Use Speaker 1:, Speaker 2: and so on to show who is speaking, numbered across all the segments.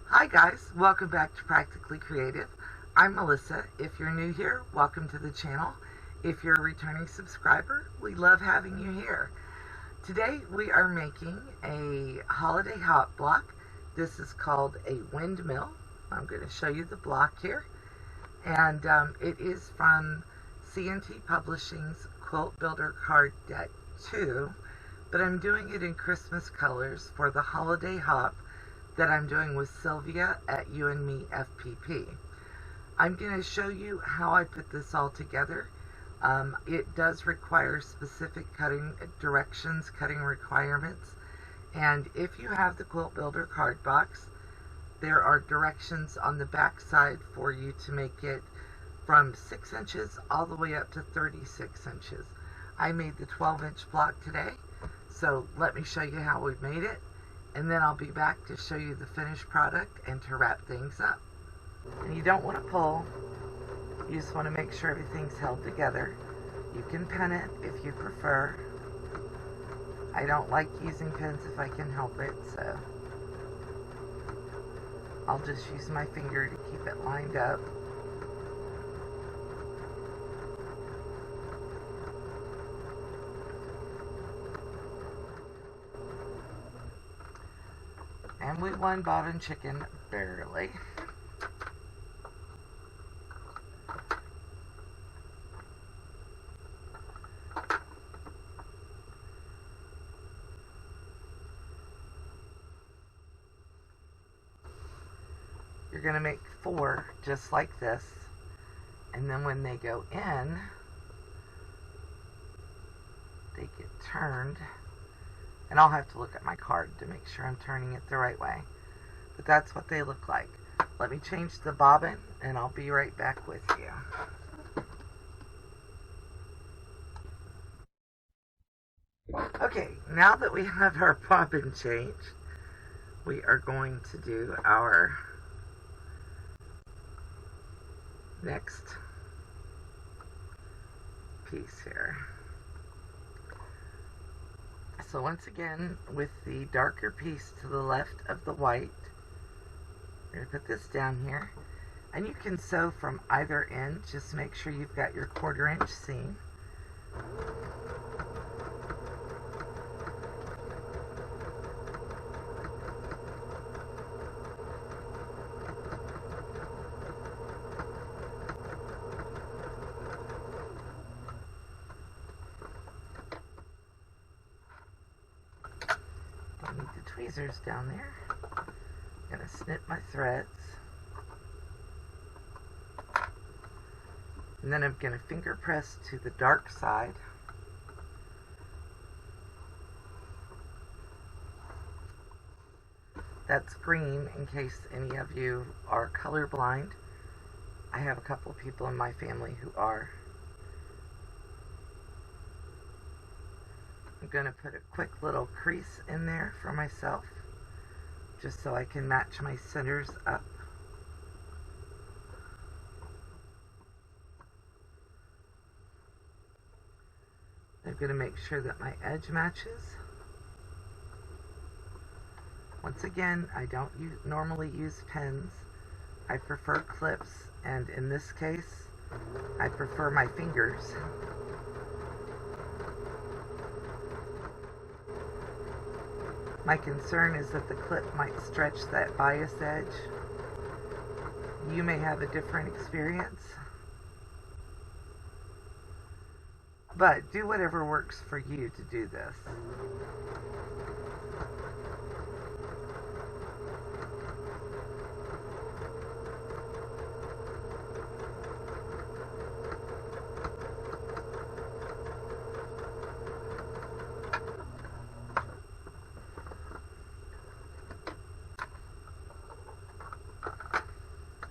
Speaker 1: Hi guys, welcome back to Practically Creative. I'm Melissa. If you're new here, welcome to the channel. If you're a returning subscriber, we love having you here. Today we are making a holiday hot block. This is called a Windmill. I'm going to show you the block here. And it is from C&T Publishing's Quilt Builder Card Deck 2. But I'm doing it in Christmas colors for the holiday hop that I'm doing with Sylvia at You and Me FPP. I'm going to show you how I put this all together. It does require specific cutting directions, cutting requirements, and if you have the Quilt Builder card box, there are directions on the back side for you to make it from 6 inches all the way up to 36 inches. I made the 12-inch block today, so let me show you how we made it. And then I'll be back to show you the finished product and to wrap things up. And you don't want to pull. You just want to make sure everything's held together. You can pin it if you prefer. I don't like using pins if I can help it, so I'll just use my finger to keep it lined up. And we won bottom chicken barely. You're going to make 4 just like this. And then when they go in, they get turned. And I'll have to look at my card to make sure I'm turning it the right way. But that's what they look like. Let me change the bobbin and I'll be right back with you. Okay, now that we have our bobbin changed, we are going to do our next piece here. So once again, with the darker piece to the left of the white, we're going to put this down here. And you can sew from either end. Just make sure you've got your 1/4 inch seam. Tweezers down there. I'm going to snip my threads. And then I'm going to finger press to the dark side. That's green in case any of you are colorblind. I have a couple of people in my family who are. I'm going to put a quick little crease in there for myself, just so I can match my centers up. I'm going to make sure that my edge matches. Once again, I don't normally use pins. I prefer clips, and in this case, I prefer my fingers. My concern is that the clip might stretch that bias edge. You may have a different experience, but do whatever works for you to do this.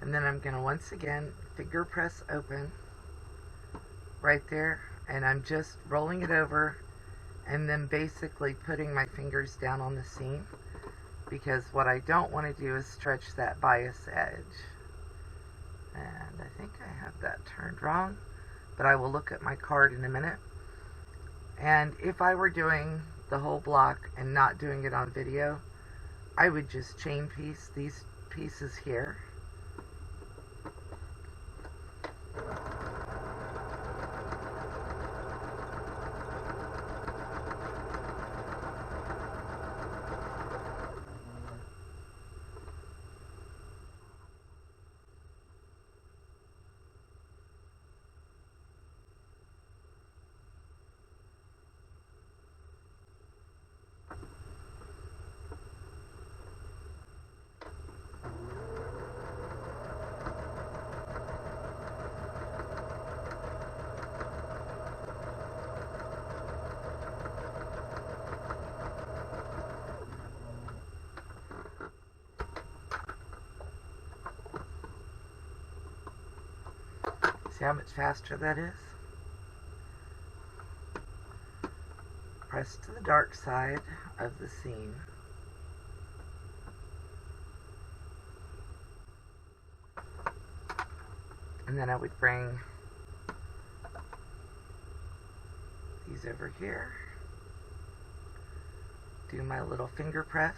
Speaker 1: And then I'm going to once again finger press open right there, and I'm just rolling it over and then basically putting my fingers down on the seam, because what I don't want to do is stretch that bias edge. And I think I have that turned wrong, but I will look at my card in a minute. And if I were doing the whole block and not doing it on video, I would just chain piece these pieces here. See how much faster that is? Press to the dark side of the seam. And then I would bring these over here, do my little finger press.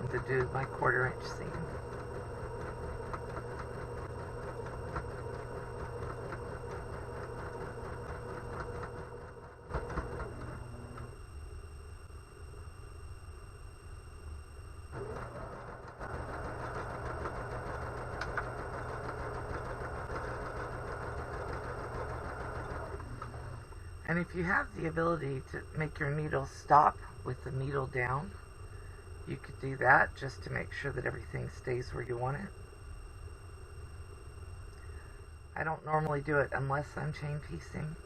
Speaker 1: To do my 1/4 inch seam. And if you have the ability to make your needle stop with the needle down, you could do that just to make sure that everything stays where you want it. I don't normally do it unless I'm chain piecing.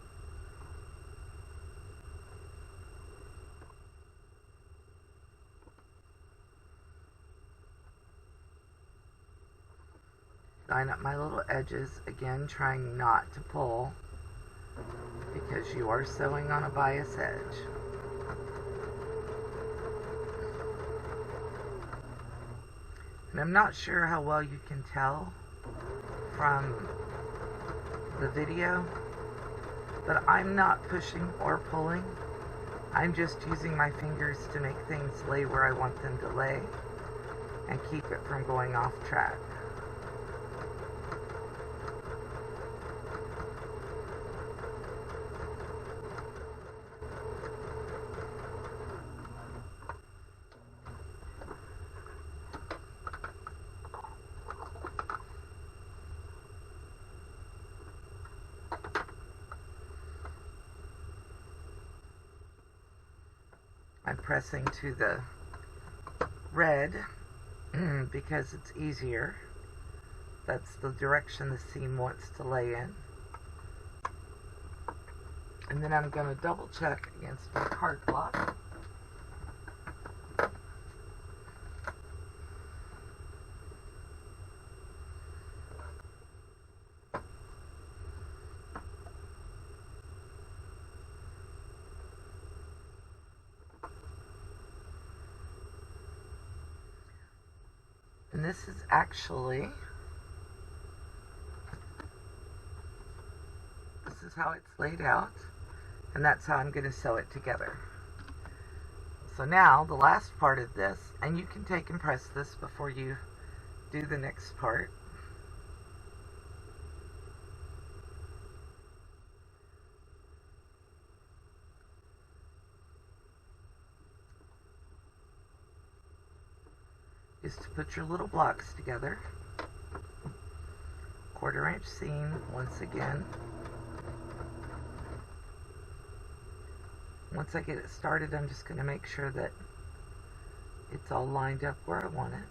Speaker 1: Line up my little edges, again trying not to pull because you are sewing on a bias edge. And I'm not sure how well you can tell from the video, but I'm not pushing or pulling. I'm just using my fingers to make things lay where I want them to lay and keep it from going off track. I'm pressing to the red because it's easier. That's the direction the seam wants to lay in. And then I'm going to double check against my card block. And this is actually, this is how it's laid out, and that's how I'm going to sew it together. So now the last part of this, and you can take and press this before you do the next part. Is to put your little blocks together. 1/4 inch seam once again. Once I get it started, I'm just going to make sure that it's all lined up where I want it.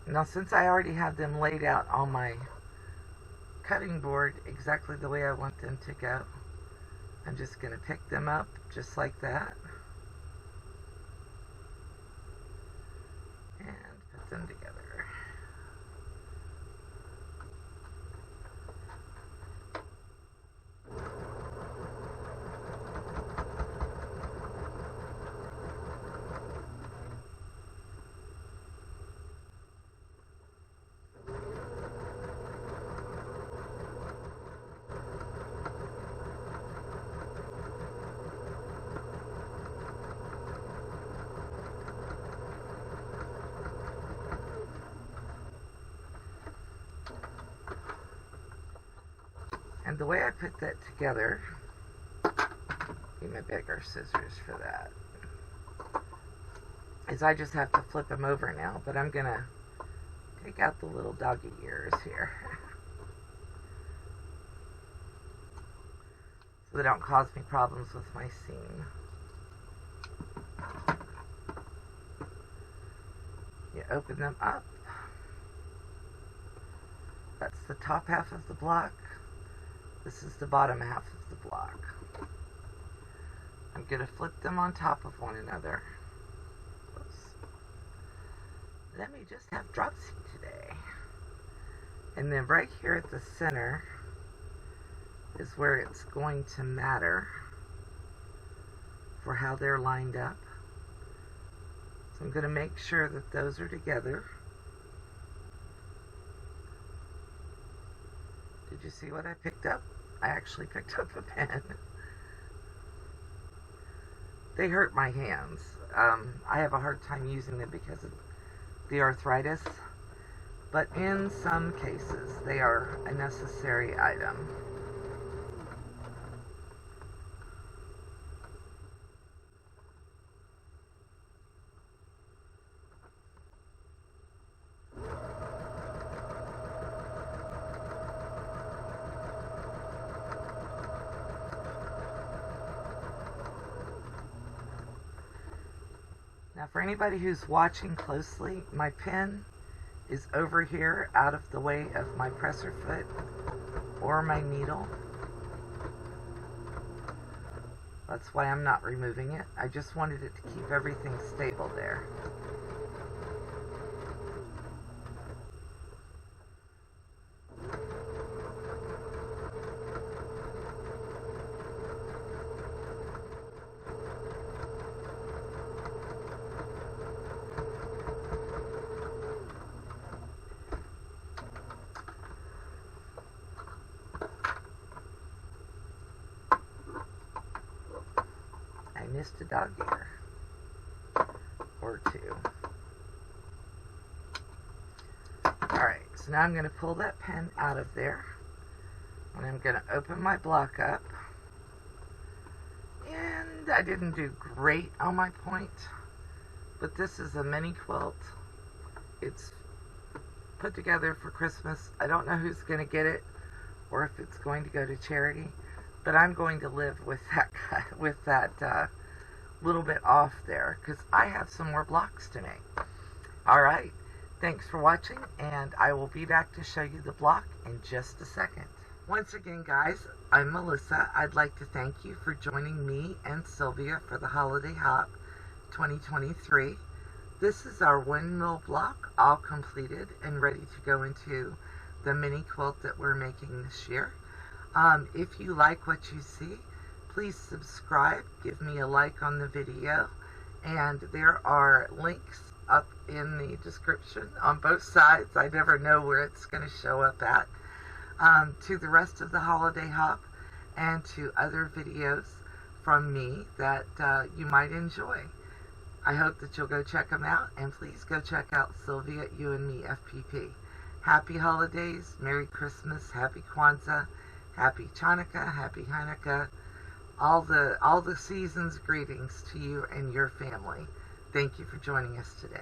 Speaker 1: Now, since I already have them laid out on my cutting board exactly the way I want them to go. I'm just going to pick them up just like that and put them together. And the way I put that together, give me bigger scissors for that, is I just have to flip them over now, but I'm going to take out the little doggy ears here so they don't cause me problems with my seam. You open them up. That's the top half of the block. This is the bottom half of the block. I'm going to flip them on top of one another. Oops. Let me just have dropsy today. And then right here at the center is where it's going to matter for how they're lined up. So I'm going to make sure that those are together. Did you see what I picked up? I actually picked up a pen. They hurt my hands. I have a hard time using them because of the arthritis, but in some cases they are a necessary item. Now for anybody who's watching closely, my pen is over here out of the way of my presser foot or my needle. That's why I'm not removing it. I just wanted it to keep everything stable there. Missed a dog ear or two. Alright, so now I'm going to pull that pen out of there and I'm going to open my block up, and I didn't do great on my point, but this is a mini quilt. It's put together for Christmas. I don't know who's going to get it or if it's going to go to charity, but I'm going to live with that little bit off there because I have some more blocks to make. Alright, thanks for watching, and I will be back to show you the block in just a second. Once again, guys, I'm Melissa. I'd like to thank you for joining me and Sylvia for the Holiday Hop 2023. This is our windmill block all completed and ready to go into the mini quilt that we're making this year. If you like what you see, please subscribe, give me a like on the video, and there are links up in the description on both sides. I never know where it's going to show up at, to the rest of the Holiday Hop and to other videos from me that you might enjoy. I hope that you'll go check them out, and please go check out Sylvia at You and Me FPP. Happy holidays, Merry Christmas, Happy Kwanzaa, Happy Chanukah, Happy Hanukkah, all the season's greetings to you and your family. Thank you for joining us today.